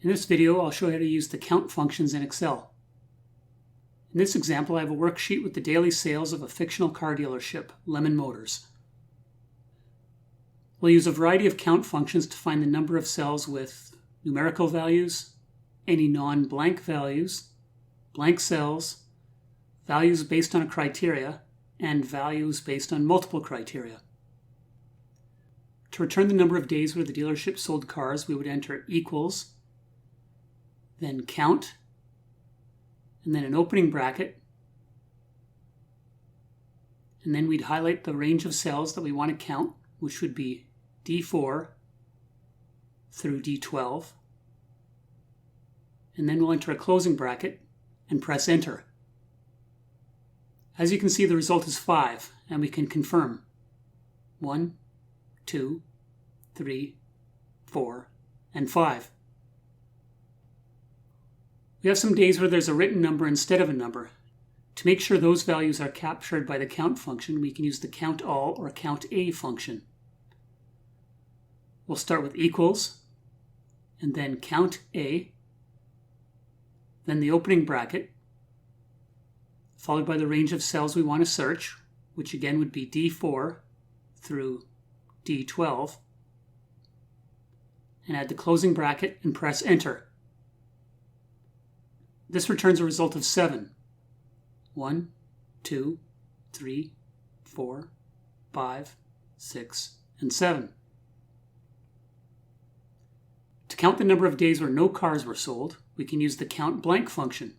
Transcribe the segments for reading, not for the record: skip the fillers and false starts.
In this video, I'll show you how to use the count functions in Excel. In this example, I have a worksheet with the daily sales of a fictional car dealership, Lemon Motors. We'll use a variety of count functions to find the number of cells with numerical values, any non-blank values, blank cells, values based on a criteria, and values based on multiple criteria. To return the number of days where the dealership sold cars, we would enter equals, then count, and then an opening bracket, and then we'd highlight the range of cells that we want to count, which would be D4 through D12, and then we'll enter a closing bracket and press enter. As you can see, the result is 5, and we can confirm 1, 2, 3, 4, and 5. We have some days where there's a written number instead of a number. To make sure those values are captured by the count function, we can use the COUNTALL or COUNTA function. We'll start with equals, and then COUNTA, then the opening bracket, followed by the range of cells we want to search, which again would be D4 through D12, and add the closing bracket and press enter. This returns a result of 7. 1, 2, 3, 4, 5, 6, and 7. To count the number of days where no cars were sold, we can use the COUNTBLANK function.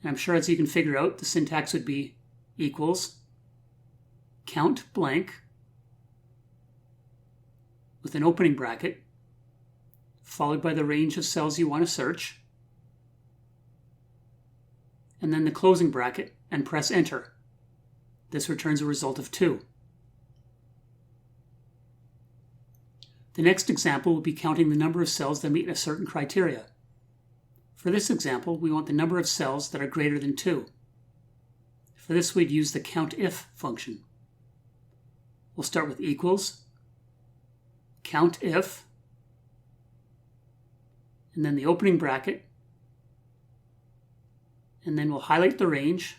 And I'm sure as you can figure out, the syntax would be equals COUNTBLANK with an opening bracket, followed by the range of cells you want to search, and then the closing bracket, and press enter. This returns a result of 2. The next example will be counting the number of cells that meet a certain criteria. For this example, we want the number of cells that are greater than 2. For this, we'd use the COUNTIF function. We'll start with equals, COUNTIF, and then the opening bracket, and then we'll highlight the range,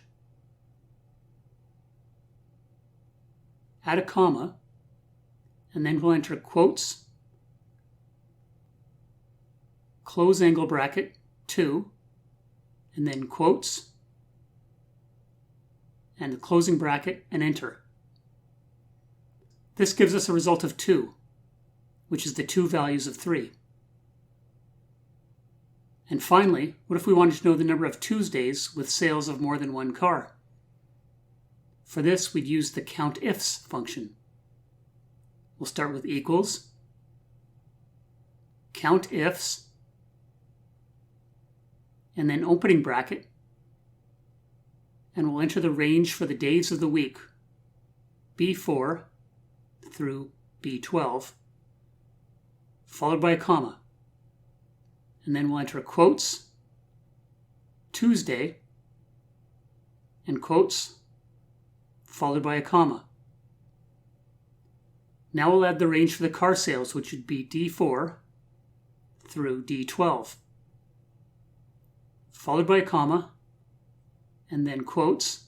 add a comma, and then we'll enter quotes, close angle bracket, 2, and then quotes, and the closing bracket, and enter. This gives us a result of 2, which is the two values of 3. And finally, what if we wanted to know the number of Tuesdays with sales of more than one car? For this, we'd use the COUNTIFS function. We'll start with equals, COUNTIFS, and then opening bracket, and we'll enter the range for the days of the week, B4 through B12, followed by a comma. And then we'll enter quotes, Tuesday, and quotes, followed by a comma. Now we'll add the range for the car sales, which would be D4 through D12, followed by a comma, and then quotes,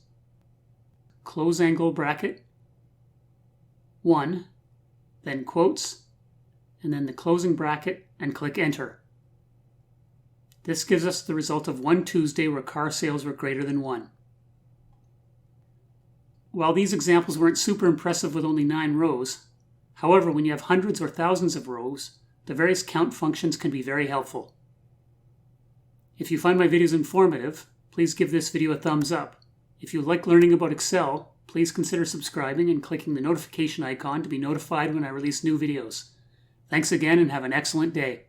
close angle bracket, 1, then quotes, and then the closing bracket, and click enter. This gives us the result of one Tuesday where car sales were greater than 1. While these examples weren't super impressive with only 9 rows, however, when you have hundreds or thousands of rows, the various count functions can be very helpful. If you find my videos informative, please give this video a thumbs up. If you like learning about Excel, please consider subscribing and clicking the notification icon to be notified when I release new videos. Thanks again and have an excellent day.